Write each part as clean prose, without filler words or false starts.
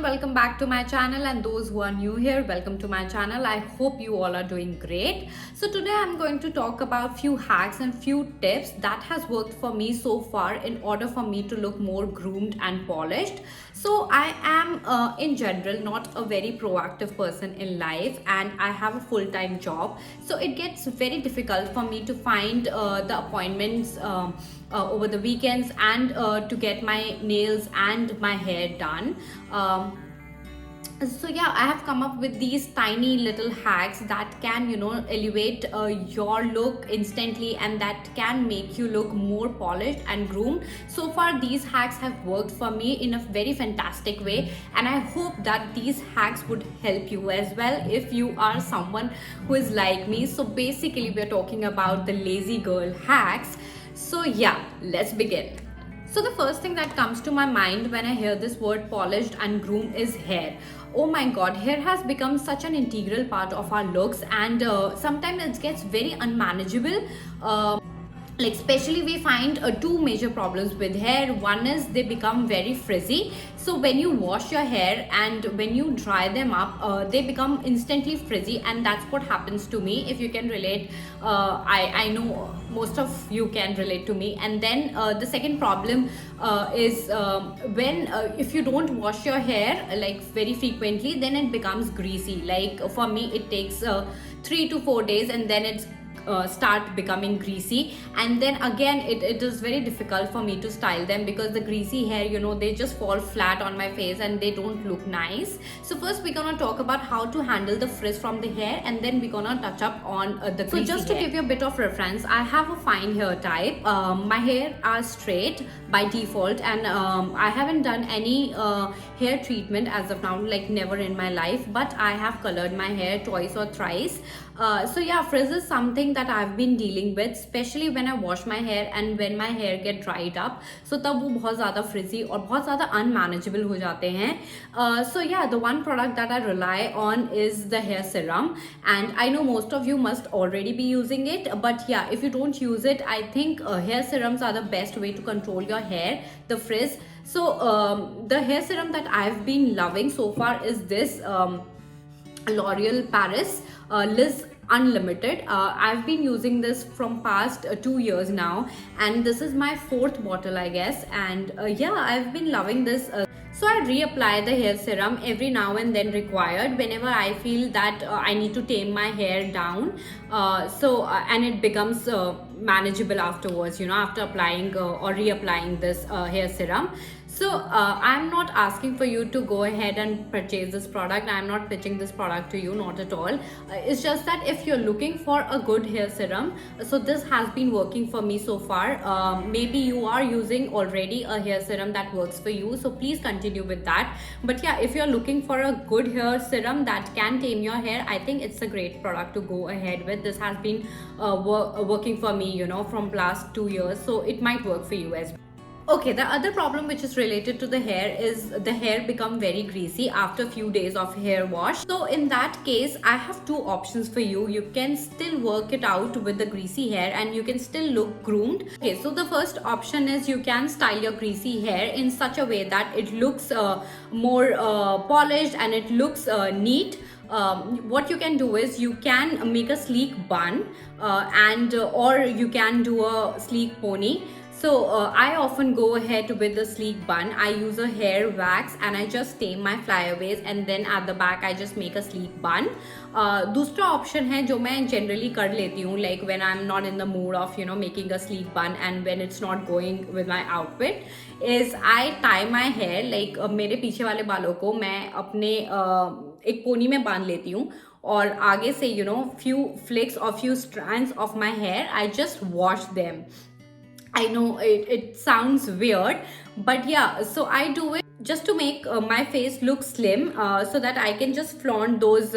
everyone, welcome back to my channel, and those who are new here, welcome to my channel. I hope you all are doing great. So today I'm going to talk about few hacks and few tips that has worked for me so far in order for me to look more groomed and polished. So I am in general not a very proactive person in life, and I have a full-time job, so it gets very difficult for me to find the appointments over the weekends and to get my nails and my hair done. So yeah, I have come up with these tiny little hacks that can elevate your look instantly, and that can make you look more polished and groomed. So far these hacks have worked for me in a very fantastic way, and I hope that these hacks would help you as well if you are someone who is like me. So basically we're talking about the lazy girl hacks. So yeah, let's begin. So the first thing that comes to my mind when I hear this word polished and groomed is hair. Oh my god, hair has become such an integral part of our looks, and sometimes it gets very unmanageable. Like especially we find two major problems with hair. One is they become very frizzy, so when you wash your hair and when you dry them up, they become instantly frizzy, and that's what happens to me. If you can relate, I know most of you can relate to me. And then the second problem is when if you don't wash your hair like very frequently, then it becomes greasy. Like for me it takes 3 to 4 days, and then it's start becoming greasy, and then again it is very difficult for me to style them because the greasy hair, they just fall flat on my face and they don't look nice. So first we're gonna talk about how to handle the frizz from the hair, and then we're gonna touch up on the greasy. So just to give you a bit of reference, I have a fine hair type. My hair are straight by default, and I haven't done any hair treatment as of now, like never in my life, but I have colored my hair twice or thrice. So yeah, frizz is something that I've been dealing with, especially when I wash my hair and when my hair get dried up. So तब वो बहुत ज़्यादा frizzy और बहुत ज़्यादा unmanageable हो जाते हैं. So yeah, the one product that I rely on is the hair serum, and I know most of you must already be using it. But yeah, if you don't use it, I think hair serums are the best way to control your hair, the frizz. So the hair serum that I've been loving so far is this L'Oreal Paris Liz Unlimited. I've been using this from past 2 years now, and this is my 4th bottle, I guess. And yeah, I've been loving this. So I reapply the hair serum every now and then required whenever I feel that I need to tame my hair down. And it becomes manageable afterwards, after applying or reapplying this hair serum. So I'm not asking for you to go ahead and purchase this product. I'm not pitching this product to you, not at all. It's just that if you're looking for a good hair serum, so this has been working for me so far. Maybe you are using already a hair serum that works for you, so please continue with that. But yeah, if you're looking for a good hair serum that can tame your hair, I think it's a great product to go ahead with. This has been working for me, from last 2 years, so it might work for you as well. Okay, the other problem which is related to the hair is the hair become very greasy after a few days of hair wash. So in that case, I have two options for you. You can still work it out with the greasy hair and you can still look groomed. Okay, so the first option is you can style your greasy hair in such a way that it looks more polished and it looks neat. What you can do is you can make a sleek bun or you can do a sleek pony. So I often go ahead with the sleek bun. I use a hair wax and I just tame my flyaways, and then at the back I just make a sleek bun. दूसरा option है जो मैं generally कर लेती हूँ, like when I'm not in the mood of making a sleek bun and when it's not going with my outfit, is I tie my hair like मेरे पीछे वाले बालों को मैं अपने एक पोनी में बांध लेती हूँ, और आगे से few flicks or few strands of my hair I just wash them. I know it sounds weird, but yeah, so I do it just to make my face look slim, so that I can just flaunt those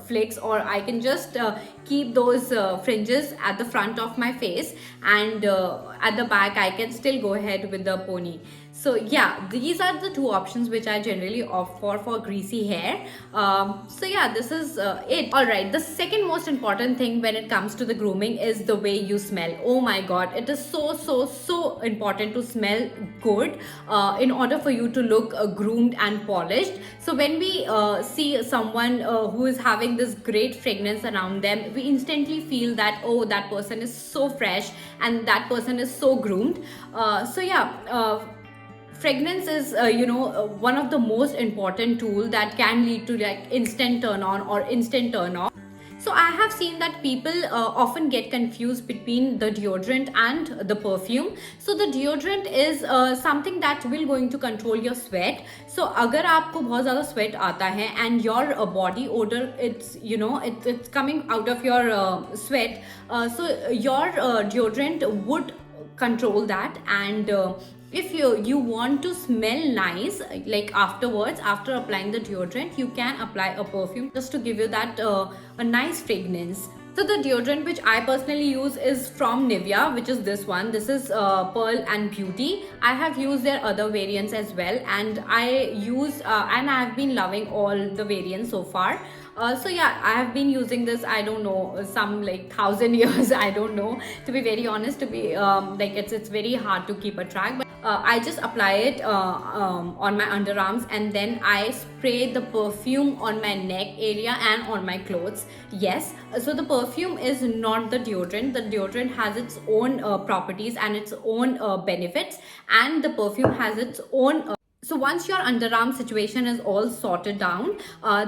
flicks, or I can just keep those fringes at the front of my face, and at the back I can still go ahead with the pony. So yeah, these are the two options which I generally opt for greasy hair. So yeah, this is it. Alright, the second most important thing when it comes to the grooming is the way you smell. Oh my god, it is so important to smell good in order for you to look look groomed and polished. So when we see someone who is having this great fragrance around them, we instantly feel that, oh, that person is so fresh and that person is so groomed. Fragrance is one of the most important tool that can lead to like instant turn on or instant turn off. So I have seen that people often get confused between the deodorant and the perfume. So the deodorant is something that will going to control your sweat. So अगर आपको बहुत ज़्यादा sweat आता है and your body odor, it's coming out of your sweat, so your deodorant would control that. And if you want to smell nice, like afterwards, after applying the deodorant, you can apply a perfume just to give you that a nice fragrance. So the deodorant which I personally use is from Nivea, which is this one. This is Pearl and Beauty. I have used their other variants as well, and I have been loving all the variants so far. So yeah, I have been using this, I don't know, some like 1,000 years, I don't know, to be very honest. To be it's very hard to keep a track, but I just apply it on my underarms, and then I spray the perfume on my neck area and on my clothes. Yes, so the perfume is not the deodorant. The deodorant has its own properties and its own benefits, and the perfume has its own so once your underarm situation is all sorted down,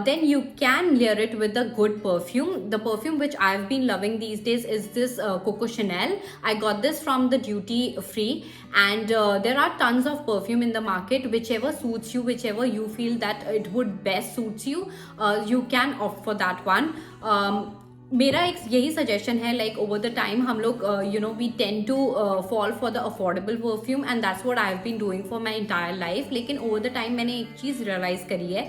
then you can layer it with a good perfume. The perfume which I've been loving these days is this Coco Chanel. I got this from the duty free, and there are tons of perfume in the market. Whichever suits you, whichever you feel that it would best suits you, you can opt for that one. मेरा एक यही suggestion है, like over the time हम लोग we tend to fall for the affordable perfume, and that's what I have been doing for my entire life. लेकिन over the time मैंने एक चीज़ रियलाइज़ करी है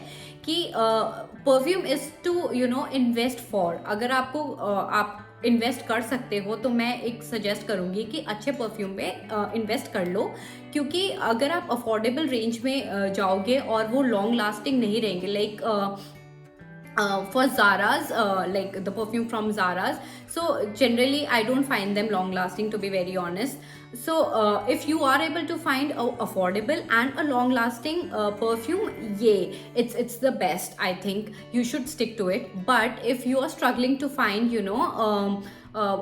कि perfume is to invest for. अगर आपको आप इन्वेस्ट कर सकते हो तो मैं एक सजेस्ट करूँगी कि अच्छे परफ्यूम में इन्वेस्ट कर लो, क्योंकि अगर आप अफोर्डेबल रेंज में जाओगे और वो लॉन्ग लास्टिंग नहीं रहेंगे. Like for Zara's, like the perfume from Zara's, so generally I don't find them long lasting, to be very honest. So if you are able to find a affordable and a long lasting perfume, yay, it's the best. I think you should stick to it. But if you are struggling to find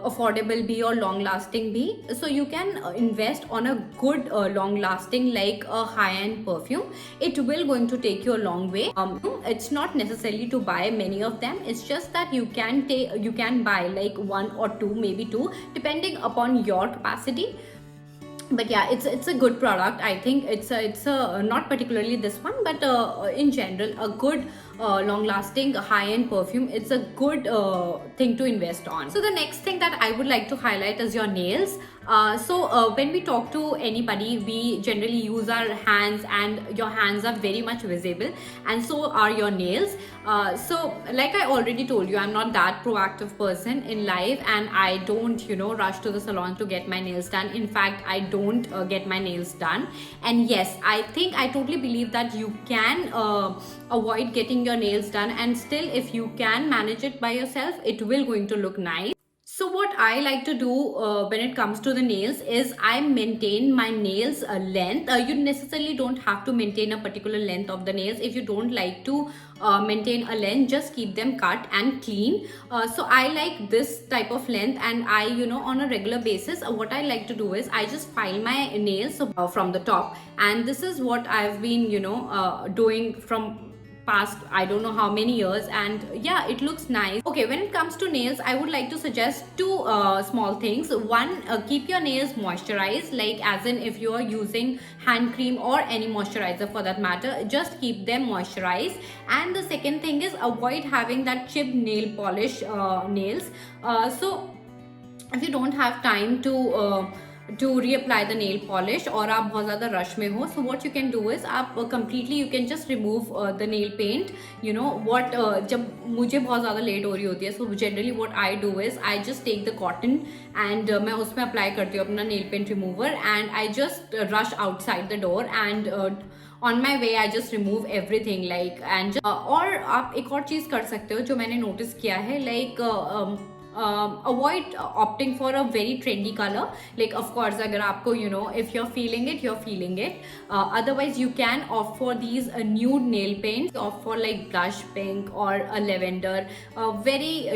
affordable be or long lasting be, so you can invest on a good long lasting, like a high end perfume. It will going to take you a long way. It's not necessarily to buy many of them. It's just that you can buy like one or two, maybe two, depending upon your capacity. But yeah, it's a good product. I think it's a not particularly this one, but in general a good long lasting high end perfume. It's a good thing to invest on. So the next thing that I would like to highlight is your nails. When we talk to anybody, we generally use our hands, and your hands are very much visible, and so are your nails. So like I already told you, I'm not that proactive person in life, and I don't rush to the salon to get my nails done. In fact, I don't get my nails done. And yes, I think I totally believe that you can avoid getting your nails done, and still if you can manage it by yourself, it will going to look nice. So what I like to do when it comes to the nails is I maintain my nails length. You necessarily don't have to maintain a particular length of the nails. If you don't like to maintain a length, just keep them cut and clean. So I like this type of length, and I on a regular basis, what I like to do is I just file my nails from the top, and this is what I've been doing from past I don't know how many years, and yeah, it looks nice. Okay, when it comes to nails, I would like to suggest two small things. One, keep your nails moisturized, like as in if you are using hand cream or any moisturizer for that matter, just keep them moisturized. And the second thing is avoid having that chipped nail polish nails. So if you don't have time to reapply the nail polish, और आप बहुत ज़्यादा rush में हो, so what you can do is आप completely you can just remove the nail paint. जब मुझे बहुत ज़्यादा लेट हो रही होती है, so generally what I do is I just take the cotton and मैं उसमें apply करती हूँ अपना nail paint remover, and I just rush outside the door, and on my way I just remove everything, like and और आप एक और चीज़ कर सकते हो जो मैंने notice किया है, like avoid opting for a very trendy color. Like of course agar aapko, you know, if you're feeling it, you're feeling it. Otherwise you can opt for these nude nail paints, opt for like blush pink or a lavender, very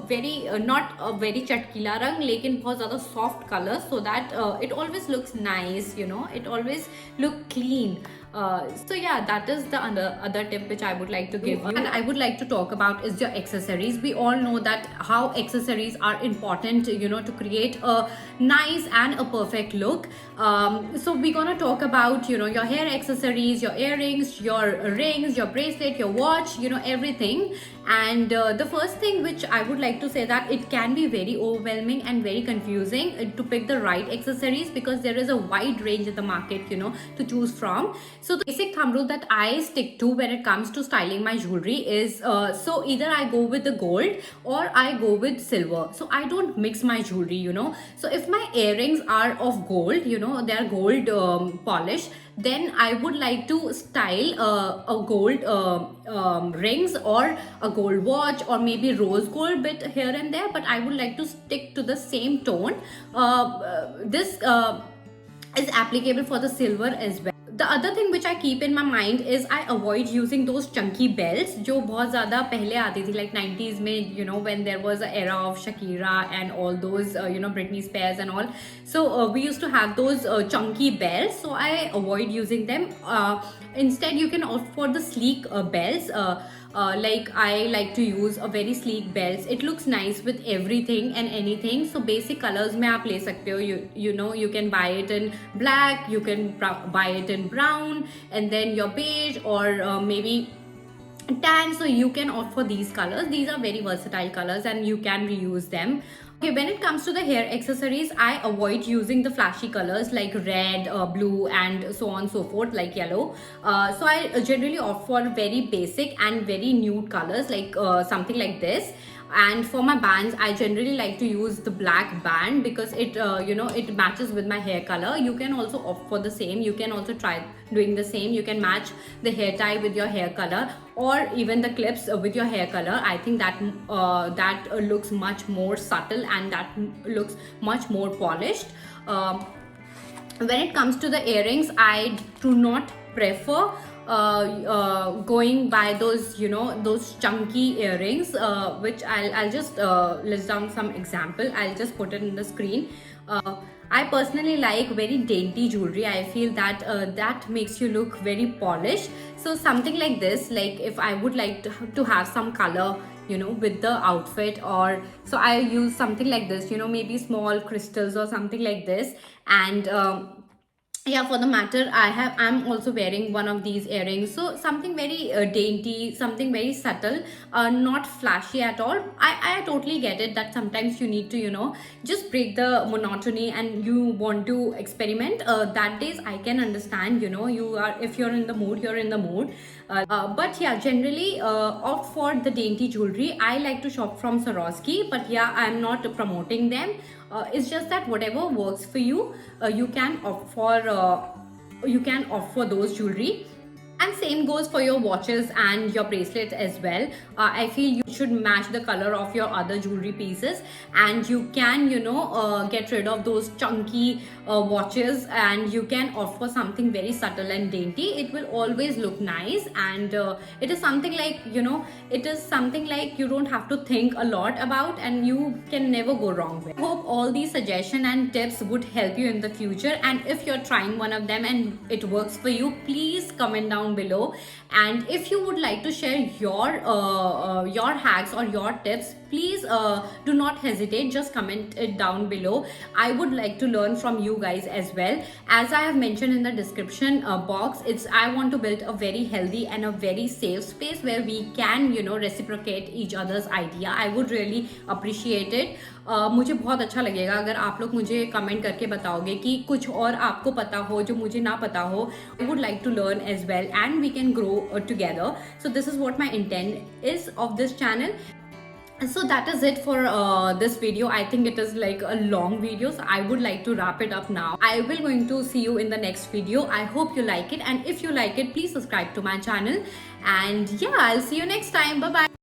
very not a very chatkila rang lekin bahut zyada soft color, so that it always looks nice, you know, it always look clean. So yeah, that is the other tip which I would like to give you, and I would like to talk about is your accessories. We all know that how accessories are important, you know, to create a nice and a perfect look. So we're gonna talk about, you know, your hair accessories, your earrings, your rings, your bracelet, your watch, you know, everything. And the first thing which I would like to say that it can be very overwhelming and very confusing to pick the right accessories, because there is a wide range in the market, you know, to choose from. So the basic thumb rule that I stick to when it comes to styling my jewelry is so either I go with the gold or I go with silver. So I don't mix my jewelry, you know. So if my earrings are of gold, you know, they are gold polish, then I would like to style a gold rings or a gold watch, or maybe rose gold bit here and there, but I would like to stick to the same tone. This is applicable for the silver as well. The other thing which I keep in my mind is I avoid using those chunky belts जो बहुत ज़्यादा पहले आती थी, like 90s में, you know, when there was an era of Shakira and all those, you know, Britney Spears and all. So we used to have those chunky belts, so I avoid using them. Instead, you can opt for the sleek belts. Like I like to use a very sleek belts. It looks nice with everything and anything. So basic colors में आप ले सकते हो. You know, you can buy it in black, you can buy it in brown, and then your beige, or maybe tan. So you can opt for these colors. These are very versatile colors and you can reuse them. Okay, when it comes to the hair accessories, I avoid using the flashy colors like red, blue, and so on and so forth, like yellow. So I generally opt for very basic and very nude colors, like something like this. And for my bands, I generally like to use the black band because it you know, it matches with my hair color. You can also opt for the same. You can also try doing the same. You can match the hair tie with your hair color, or even the clips with your hair color. I think that looks much more subtle and that looks much more polished. When it comes to the earrings, I do not prefer going by those, you know, those chunky earrings, which I'll just list down some example. I'll just put it in the screen. I personally like very dainty jewelry. I feel that that makes you look very polished. So something like this, like if I would like to have some color, you know, with the outfit, or so I use something like this, you know, maybe small crystals or something like this. And yeah, for the matter, I'm also wearing one of these earrings. So something very dainty, something very subtle, not flashy at all. I totally get it that sometimes you need to, you know, just break the monotony and you want to experiment. That days I can understand, you know, if you're in the mood, you're in the mood. But yeah, generally opt for the dainty jewelry. I like to shop from Swarovski, but yeah, I'm not promoting them. It's just that whatever works for you, you can opt for those jewelry. And same goes for your watches and your bracelets as well. I feel you should match the color of your other jewelry pieces, and you can, you know, get rid of those chunky watches, and you can opt for something very subtle and dainty. It will always look nice, and it is something like, you know, it is something like you don't have to think a lot about, and you can never go wrong with. I hope all these suggestions and tips would help you in the future, and if you're trying one of them and it works for you, please comment down below. And if you would like to share your hacks or your tips, please do not hesitate, just comment it down below. I would like to learn from you guys as well. As I have mentioned in the description box, I want to build a very healthy and a very safe space where we can, you know, reciprocate each other's idea. I would really appreciate it. मुझे बहुत अच्छा लगेगा अगर आप लोग मुझे comment करके बताओगे कि कुछ और आपको पता हो जो मुझे ना पता हो. I would like to learn as well, and we can grow together. So this is what my intent is of this channel. So that is it for this video. I think it is like a long video, so I would like to wrap it up now. I will going to see you in the next video. I hope you like it, and if you like it, please subscribe to my channel. And yeah, I'll see you next time. Bye bye.